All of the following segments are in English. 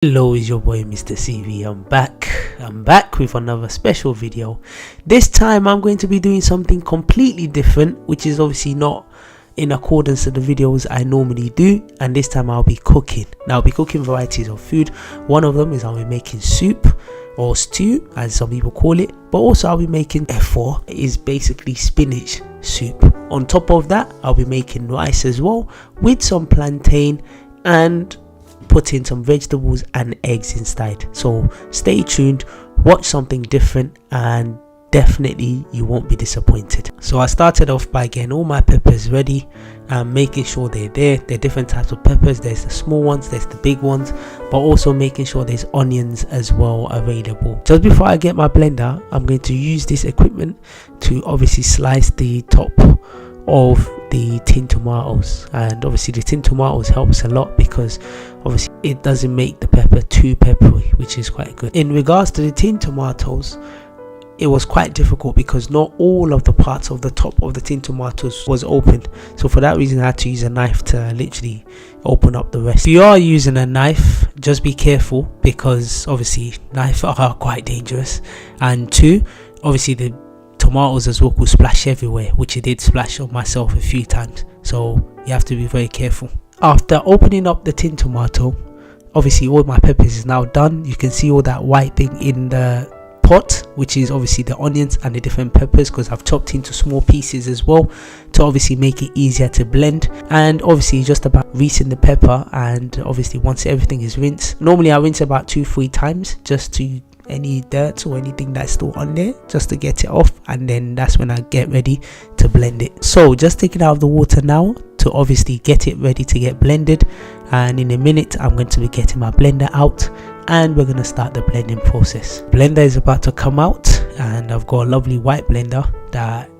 Hello, is your boy MrCV. I'm back with another special video. This time I'm going to be doing something completely different, which is obviously not in accordance to the videos I normally do, and this time I'll be cooking. Now I'll be cooking varieties of food. One of them is I'll be making soup or stew, as some people call it, but also I'll be making EFO. It is basically spinach soup. On top of that, I'll be making rice as well with some plantain and put in some vegetables and eggs inside. So stay tuned, watch something different, and definitely you won't be disappointed. So I started off by getting all my peppers ready and making sure they're there. There are different types of peppers. There's the small ones, there's the big ones, but also making sure there's onions as well available. Just before I get my blender, I'm going to use this equipment to obviously slice the top of the tin tomatoes, and obviously the tin tomatoes helps a lot because obviously it doesn't make the pepper too peppery, which is quite good. In regards to the tin tomatoes, it was quite difficult because not all of the parts of the top of the tin tomatoes was open, so for that reason I had to use a knife to literally open up the rest. If you are using a knife, just be careful because obviously knives are quite dangerous, and two, obviously the tomatoes as well will splash everywhere, which it did splash on myself a few times, so you have to be very careful. After opening up the tin tomato, obviously all my peppers is now done. You can see all that white thing in the pot, which is obviously the onions and the different peppers, because I've chopped into small pieces as well to obviously make it easier to blend. And obviously just about rinsing the pepper, and obviously once everything is rinsed, normally I rinse about 2-3 times just to any dirt or anything that's still on there, just to get it off, and then that's when I get ready to blend it. So just take it out of the water now to obviously get it ready to get blended, and in a minute I'm going to be getting my blender out and we're going to start the blending process. Blender is about to come out, and I've got a lovely white blender that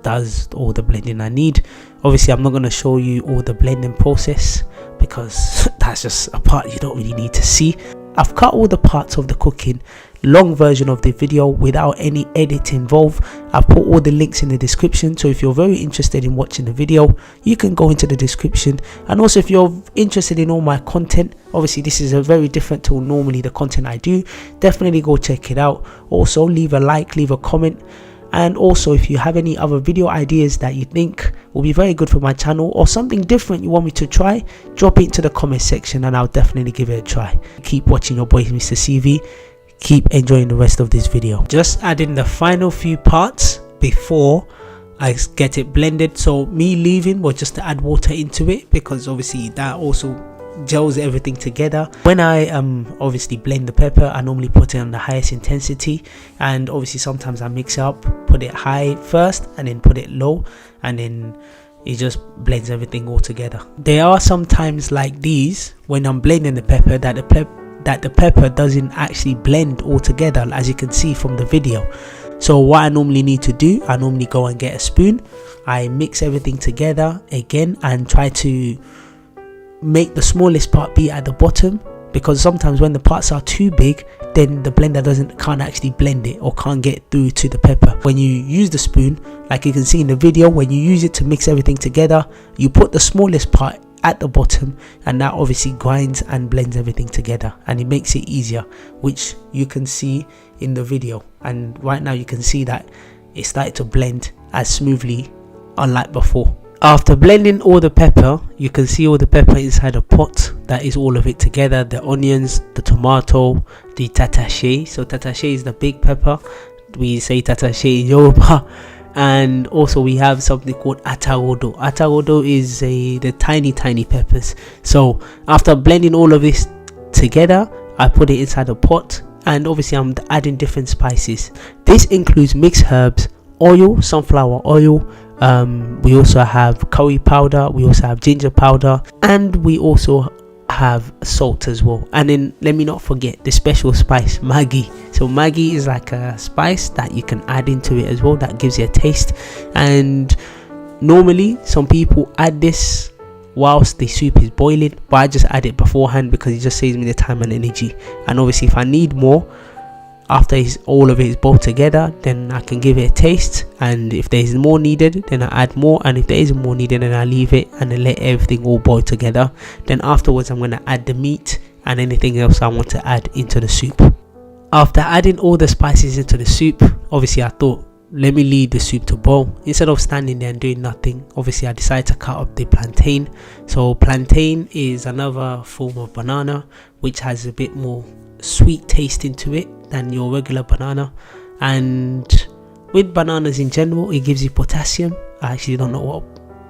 does all the blending I need. Obviously I'm not going to show you all the blending process because that's just a part you don't really need to see. I've cut all the parts of the cooking, long version of the video without any edit involved. I've put all the links in the description, so if you're very interested in watching the video, you can go into the description. And also if you're interested in all my content, obviously this is a very different to normally the content I do, definitely go check it out. Also leave a like, leave a comment, and also if you have any other video ideas that you think will be very good for my channel, or something different you want me to try, drop it into the comment section and I'll definitely give it a try. Keep watching your boy MrCV, keep enjoying the rest of this video. Just adding the final few parts before I get it blended. So me leaving was just to add water into it because obviously that also gels everything together. When I obviously blend the pepper, I normally put it on the highest intensity, and obviously sometimes I mix it up, put it high first and then put it low, and then it just blends everything all together. There are some times like these when I'm blending the pepper that the pepper doesn't actually blend all together, as you can see from the video. So what I normally need to do, I normally go and get a spoon, I mix everything together again and try to make the smallest part be at the bottom, because sometimes when the parts are too big, then the blender can't actually blend it or can't get through to the pepper. When you use the spoon, like you can see in the video, when you use it to mix everything together, you put the smallest part at the bottom, and that obviously grinds and blends everything together, and it makes it easier, which you can see in the video. And right now you can see that it started to blend as smoothly unlike before. After blending all the pepper, you can see all the pepper inside a pot. That is all of it together: the onions, the tomato, the tatache. So tatache is the big pepper, we say tatache in Yoruba. And also we have something called atarodo. Atarodo is the tiny peppers. So after blending all of this together, I put it inside a pot, and obviously I'm adding different spices. This includes mixed herbs, oil, sunflower oil, we also have curry powder, we also have ginger powder, and we also have salt as well. And then let me not forget the special spice, Maggi. So Maggi is like a spice that you can add into it as well, that gives it a taste. And normally some people add this whilst the soup is boiling, but I just add it beforehand because it just saves me the time and energy. And obviously if I need more after all of it is boiled together, then I can give it a taste, and if there is more needed then I add more, and if there isn't more needed then I leave it and then let everything all boil together. Then afterwards I'm going to add the meat and anything else I want to add into the soup. After adding all the spices into the soup, obviously I thought, let me leave the soup to boil. Instead of standing there and doing nothing, obviously I decided to cut up the plantain. So plantain is another form of banana which has a bit more sweet taste into it than your regular banana, and with bananas in general, it gives you potassium. I actually don't know what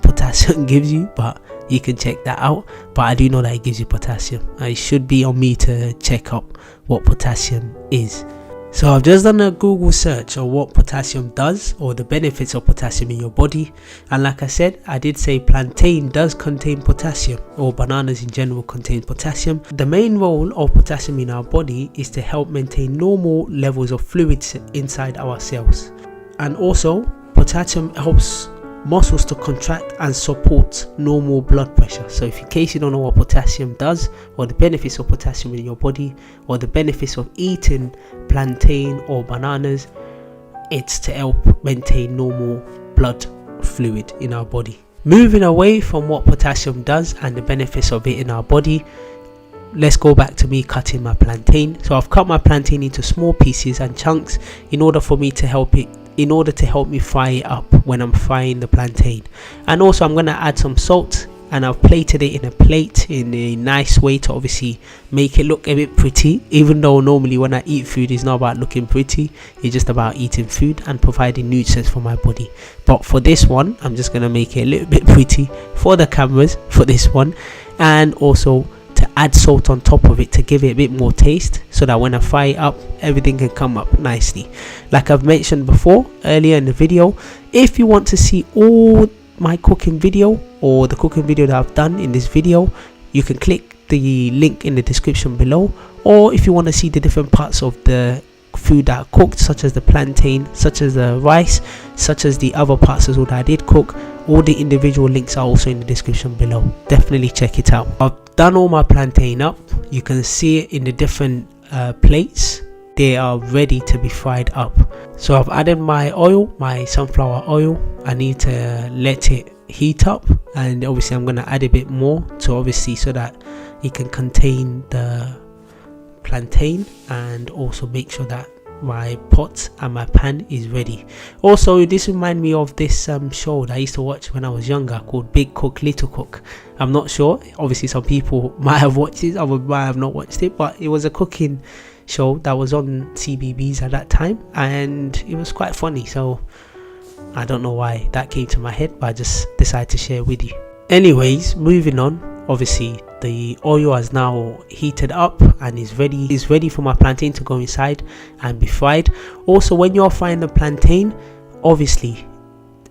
potassium gives you, but you can check that out. But I do know that it gives you potassium. It should be on me to check up what potassium is. So I've just done a Google search on what potassium does, or the benefits of potassium in your body, and like I said, I did say plantain does contain potassium, or bananas in general contain potassium. The main role of potassium in our body is to help maintain normal levels of fluids inside our cells, and also potassium helps muscles to contract and support normal blood pressure. So if in case you don't know what potassium does, or the benefits of potassium in your body, or the benefits of eating plantain or bananas, it's to help maintain normal blood fluid in our body. Moving away from what potassium does and the benefits of it in our body, let's go back to me cutting my plantain. So I've cut my plantain into small pieces and chunks in order to help me fry it up when I'm frying the plantain. And also I'm going to add some salt, and I've plated it in a plate in a nice way to obviously make it look a bit pretty, even though normally when I eat food it's not about looking pretty, it's just about eating food and providing nutrients for my body. But for this one, I'm just going to make it a little bit pretty for the cameras for this one, and also to add salt on top of it to give it a bit more taste, so that when I fry it up, everything can come up nicely. Like I've mentioned before earlier in the video, if you want to see all my cooking video, or the cooking video that I've done in this video, you can click the link in the description below. Or if you want to see the different parts of the food that I cooked, such as the plantain, such as the rice, such as the other parts as well that I did cook, all the individual links are also in the description below. Definitely check it out. I've done all my plantain up. You can see it in the different plates. They are ready to be fried up. So I've added my oil, my sunflower oil. I need to let it heat up, and obviously I'm going to add a bit more to obviously so that it can contain the plantain, and also make sure that my pot and my pan is ready. Also, this reminds me of this show that I used to watch when I was younger called Big Cook Little Cook. I'm not sure, obviously some people might have watched it, others might have not watched it, but it was a cooking show that was on CBBS at that time, and it was quite funny. So I don't know why that came to my head, but I just decided to share with you. Anyways, moving on, obviously the oil has now heated up and is ready for my plantain to go inside and be fried. Also, when you're frying the plantain, obviously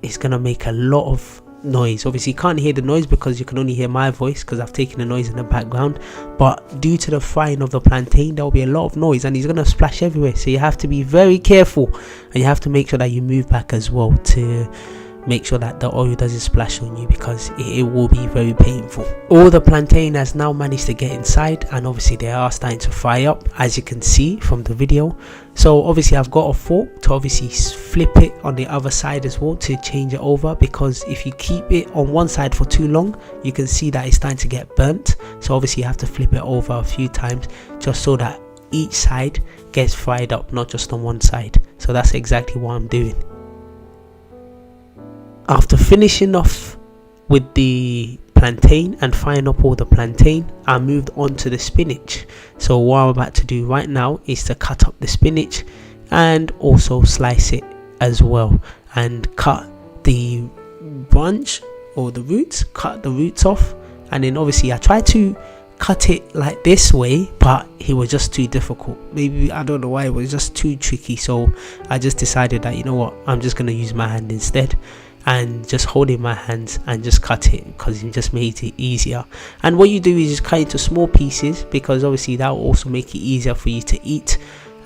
it's gonna make a lot of noise. Obviously you can't hear the noise because you can only hear my voice, because I've taken the noise in the background, but due to the frying of the plantain, there will be a lot of noise and it's going to splash everywhere. So you have to be very careful, and you have to make sure that you move back as well to make sure that the oil doesn't splash on you, because it will be very painful. All the plantain has now managed to get inside, and obviously they are starting to fry up, as you can see from the video. So obviously I've got a fork to obviously flip it on the other side as well to change it over, because if you keep it on one side for too long, you can see that it's starting to get burnt. So obviously you have to flip it over a few times just so that each side gets fried up, not just on one side. So that's exactly what I'm doing. After finishing off with the plantain and frying up all the plantain, I moved on to the spinach. So what I'm about to do right now is to cut up the spinach and also slice it as well, and cut the branch or the roots, cut the roots off. And then obviously I tried to cut it like this way, but it was just too difficult. Maybe I don't know why, it was just too tricky. So I just decided that, you know what, I'm just going to use my hand instead, and just hold it in my hands and just cut it, because it just made it easier. And what you do is just cut into small pieces, because obviously that will also make it easier for you to eat,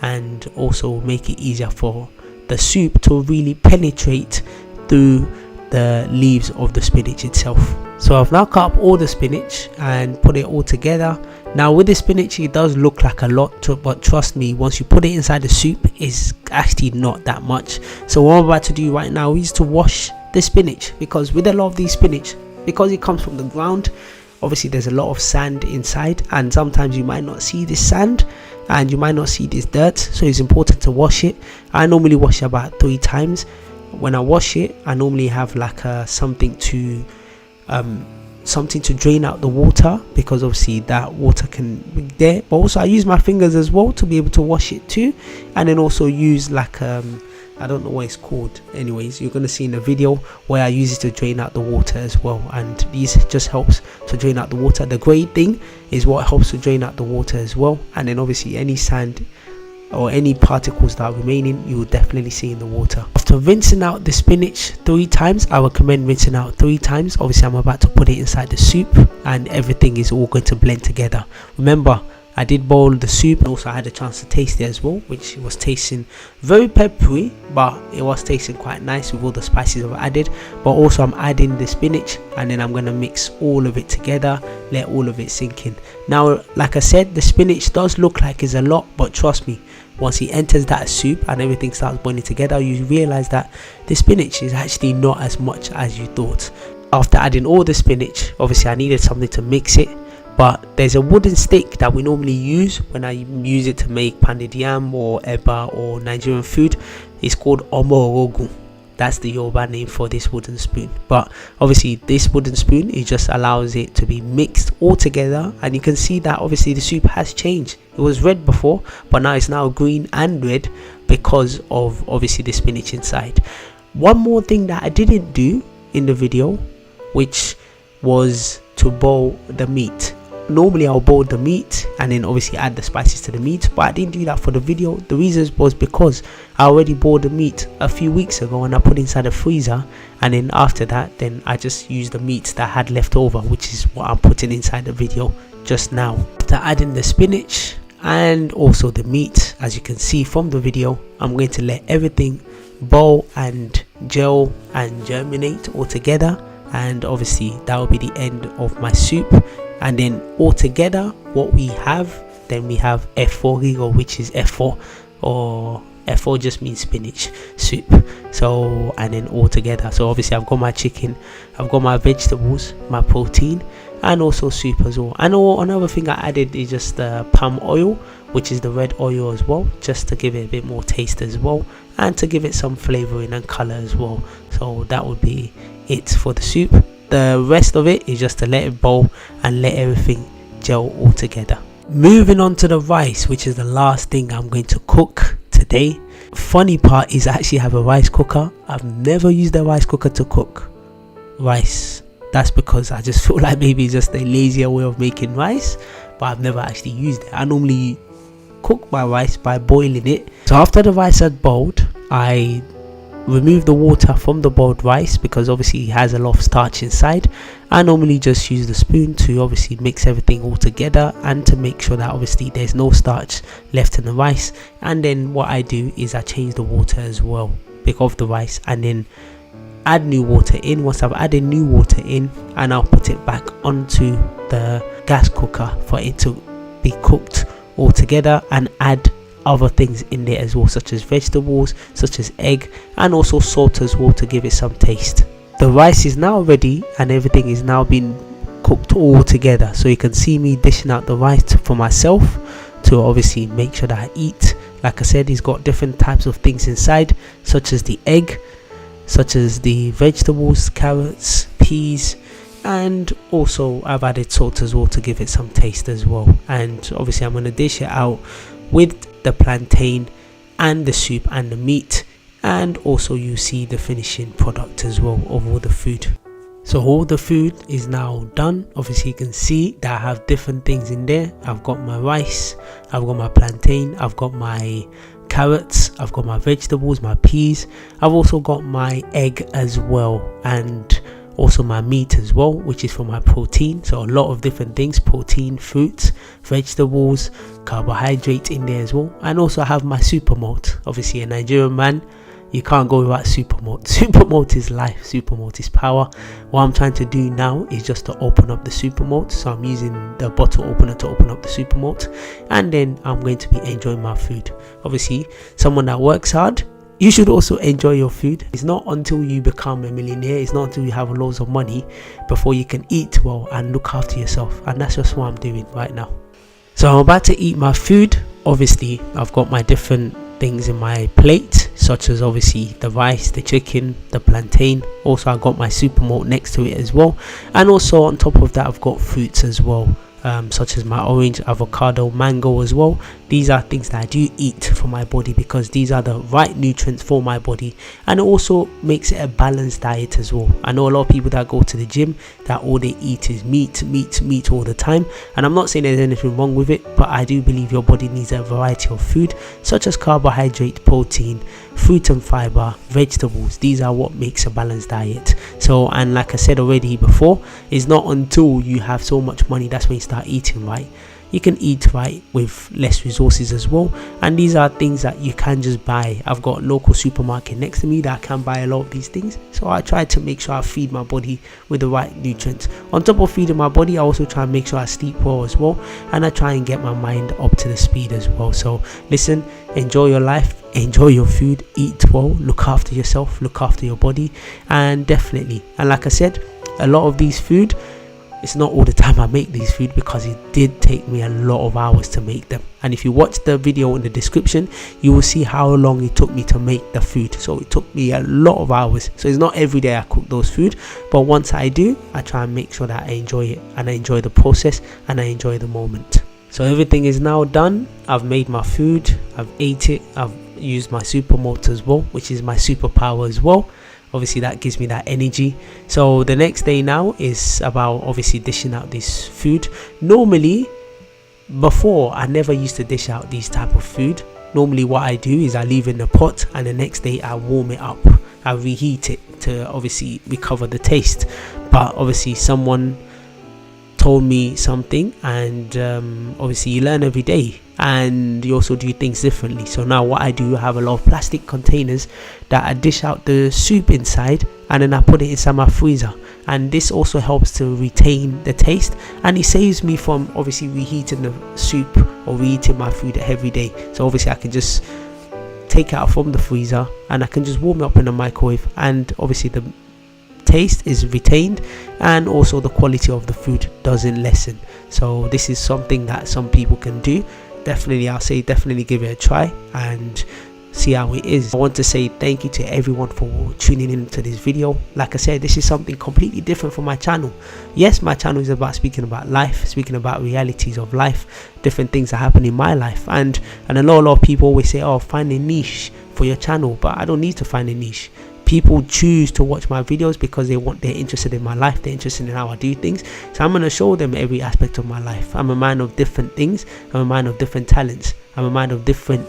and also make it easier for the soup to really penetrate through the leaves of the spinach itself. So I've now cut up all the spinach and put it all together. Now with the spinach, it does look like a lot, but trust me, once you put it inside the soup, it's actually not that much. So what I'm about to do right now is to wash the spinach, because with a lot of these spinach, because it comes from the ground, obviously there's a lot of sand inside, and sometimes you might not see this sand and you might not see this dirt, so it's important to wash it. I normally wash it about 3 times. When I wash it, I normally have like something to drain out the water, because obviously that water can be there. But also I use my fingers as well to be able to wash it too, and then also use like I don't know what it's called. Anyways, you're going to see in the video where I use it to drain out the water as well, and these just helps to drain out the water. The grey thing is what helps to drain out the water as well, and then obviously any sand or any particles that are remaining, you will definitely see in the water. After rinsing out the spinach 3 times, I recommend rinsing out 3 times. Obviously I'm about to put it inside the soup, and everything is all going to blend together. Remember, I did boil the soup, and also I had a chance to taste it as well, which was tasting very peppery, but it was tasting quite nice with all the spices I've added. But also I'm adding the spinach, and then I'm going to mix all of it together, let all of it sink in. Now, like I said, the spinach does look like it's a lot, but trust me, once it enters that soup and everything starts boiling together, you realize that the spinach is actually not as much as you thought. After adding all the spinach, obviously I needed something to mix it, but there's a wooden stick that we normally use when I use it to make pounded yam or eba or Nigerian food. It's called omorogun. That's the Yoruba name for this wooden spoon. But obviously this wooden spoon, it just allows it to be mixed all together, and you can see that obviously the soup has changed. It was red before, but now it's now green and red because of obviously the spinach inside. One more thing that I didn't do in the video, which was to boil the meat. Normally I'll boil the meat and then obviously add the spices to the meat, but I didn't do that for the video. The reason was because I already boiled the meat a few weeks ago and I put it inside the freezer, and then after that then I just used the meat that I had left over, which is what I'm putting inside the video just now. After adding the spinach and also the meat, as you can see from the video, I'm going to let everything boil and gel and germinate all together, and obviously that will be the end of my soup. And then all together what we have, then we have EFO, which is EFO, or EFO just means spinach soup. So, and then all together, so obviously I've got my chicken, I've got my vegetables, my protein, and also soup as well. And another thing I added is just palm oil, which is the red oil as well, just to give it a bit more taste as well, and to give it some flavoring and color as well. So that would be it for the soup. The rest of it is just to let it boil and let everything gel all together. Moving on to the rice, which is the last thing I'm going to cook today. Funny part is I actually have a rice cooker. I've never used a rice cooker to cook rice. That's because I just feel like maybe it's just a lazier way of making rice, but I've never actually used it. I normally cook my rice by boiling it. So after the rice had boiled, I remove the water from the boiled rice, because obviously it has a lot of starch inside. I normally just use the spoon to obviously mix everything all together and to make sure that obviously there's no starch left in the rice. And then what I do is I change the water as well, pick off the rice and then add new water in. Once I've added new water in, and I'll put it back onto the gas cooker for it to be cooked all together, and add other things in there as well, such as vegetables, such as egg, and also salt as well to give it some taste. The rice is now ready and everything is now being cooked all together, so you can see me dishing out the rice for myself to obviously make sure that I eat. Like I said, it's got different types of things inside, such as the egg, such as the vegetables, carrots, peas, and also I've added salt as well to give it some taste as well. And obviously I'm going to dish it out with the plantain and the soup and the meat, and also you see the finishing product as well of all the food. So all the food is now done. Obviously you can see that I have different things in there. I've got my rice, I've got my plantain, I've got my carrots, I've got my vegetables, my peas, I've also got my egg as well, and also my meat as well, which is for my protein. So a lot of different things: protein, fruits, vegetables, carbohydrates in there as well. And also I have my super malt. Obviously a Nigerian man, you can't go without super malt. Super malt is life, super malt is power. What I'm trying to do now is just to open up the super malt, so I'm using the bottle opener to open up the super malt, and then I'm going to be enjoying my food. Obviously someone that works hard you should also enjoy your food. It's not until you become a millionaire, it's not until you have loads of money before you can eat well and look after yourself, and that's just what I'm doing right now. So I'm about to eat my food. Obviously I've got my different things in my plate, such as obviously the rice, the chicken, the plantain. Also I got my super malt next to it as well, and also on top of that I've got fruits as well, such as my orange, avocado, mango as well. These are things that I do eat for my body because these are the right nutrients for my body, and it also makes it a balanced diet as well. I know a lot of people that go to the gym that all they eat is meat all the time, and I'm not saying there's anything wrong with it, but I do believe your body needs a variety of food such as carbohydrate, protein, fruit and fiber, vegetables. These are what makes a balanced diet. So, and like I said already before, it's not until you have so much money that's when you start eating right. You can eat right with less resources as well, and these are things that you can just buy. I've got a local supermarket next to me that I can buy a lot of these things, so I try to make sure I feed my body with the right nutrients. On top of feeding my body, I also try and make sure I sleep well as well, and I try and get my mind up to the speed as well. So listen, enjoy your life, enjoy your food, eat well, look after yourself, look after your body, and definitely, and like I said, a lot of these food, it's not all the time I make these food because it did take me a lot of hours to make them. And if you watch the video in the description, you will see how long it took me to make the food. So it took me a lot of hours. So it's not every day I cook those food, but once I do, I try and make sure that I enjoy it, and I enjoy the process, and I enjoy the moment. So everything is now done. I've made my food, I've ate it, I've used my super malt as well, which is my superpower as well. Obviously that gives me that energy. So the next day now is about obviously dishing out this food. Normally before, I never used to dish out these type of food. Normally what I do is I leave in the pot, and the next day I warm it up, I reheat it to obviously recover the taste. But obviously someone told me something, and obviously you learn every day, and you also do things differently. So now what I do, I have a lot of plastic containers that I dish out the soup inside, and then I put it inside my freezer, and this also helps to retain the taste, and it saves me from obviously reheating the soup or reheating my food every day. So obviously I can just take it out from the freezer and I can just warm it up in the microwave, and obviously the taste is retained, and also the quality of the food doesn't lessen. So this is something that some people can do. Definitely, I'll say definitely give it a try and see how it is. I want to say thank you to everyone for tuning in to this video. Like I said, this is something completely different from my channel. Yes, my channel is about speaking about life, speaking about realities of life, different things that happen in my life, and I know a lot of people always say, oh, find a niche for your channel, but I don't need to find a niche. People choose to watch my videos because they're interested in my life, they're interested in how I do things. So I'm going to show them every aspect of my life. I'm a man of different things, I'm a man of different talents, I'm a man of different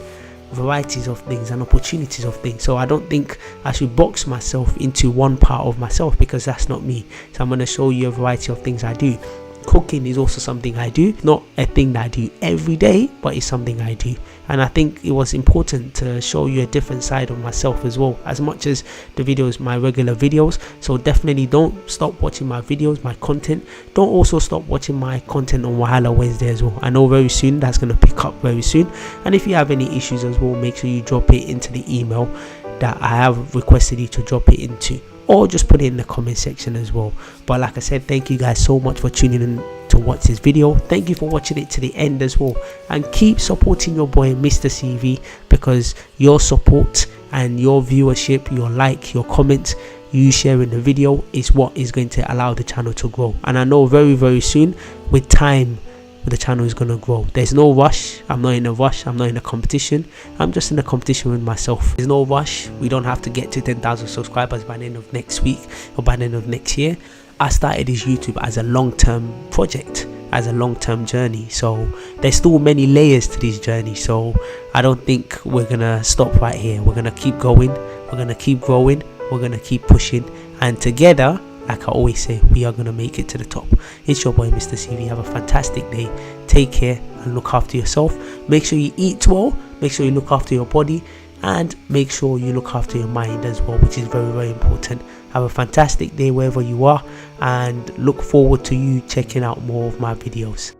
varieties of things and opportunities of things. So I don't think I should box myself into one part of myself, because that's not me. So I'm going to show you a variety of things I do. Cooking is also something I do, not a thing that I do every day, but it's something I do, and I think it was important to show you a different side of myself as well, as much as the videos, my regular videos. So definitely don't stop watching my videos, my content. Don't also stop watching my content on Wahala Wednesday as well. I know very soon that's going to pick up very soon, and if you have any issues as well, make sure you drop it into the email that I have requested you to drop it into, or just put it in the comment section as well. But like I said, thank you guys so much for tuning in to watch this video. Thank you for watching it to the end as well, and keep supporting your boy MrCV, because your support and your viewership, your like, your comments, you sharing the video is what is going to allow the channel to grow. And I know very soon, with time, the channel is going to grow. There's no rush. I'm not in a rush. I'm not in a competition. I'm just in a competition with myself. There's no rush. We don't have to get to 10,000 subscribers by the end of next week or by the end of next year. I started this YouTube as a long-term project, as a long-term journey. So there's still many layers to this journey. So I don't think we're gonna stop right here. We're gonna keep going. We're gonna keep growing. We're gonna keep pushing, and together, like I always say, we are going to make it to the top. It's your boy MrCV. Have a fantastic day. Take care and look after yourself. Make sure you eat well. Make sure you look after your body, and make sure you look after your mind as well, which is very important. Have a fantastic day wherever you are, and look forward to you checking out more of my videos.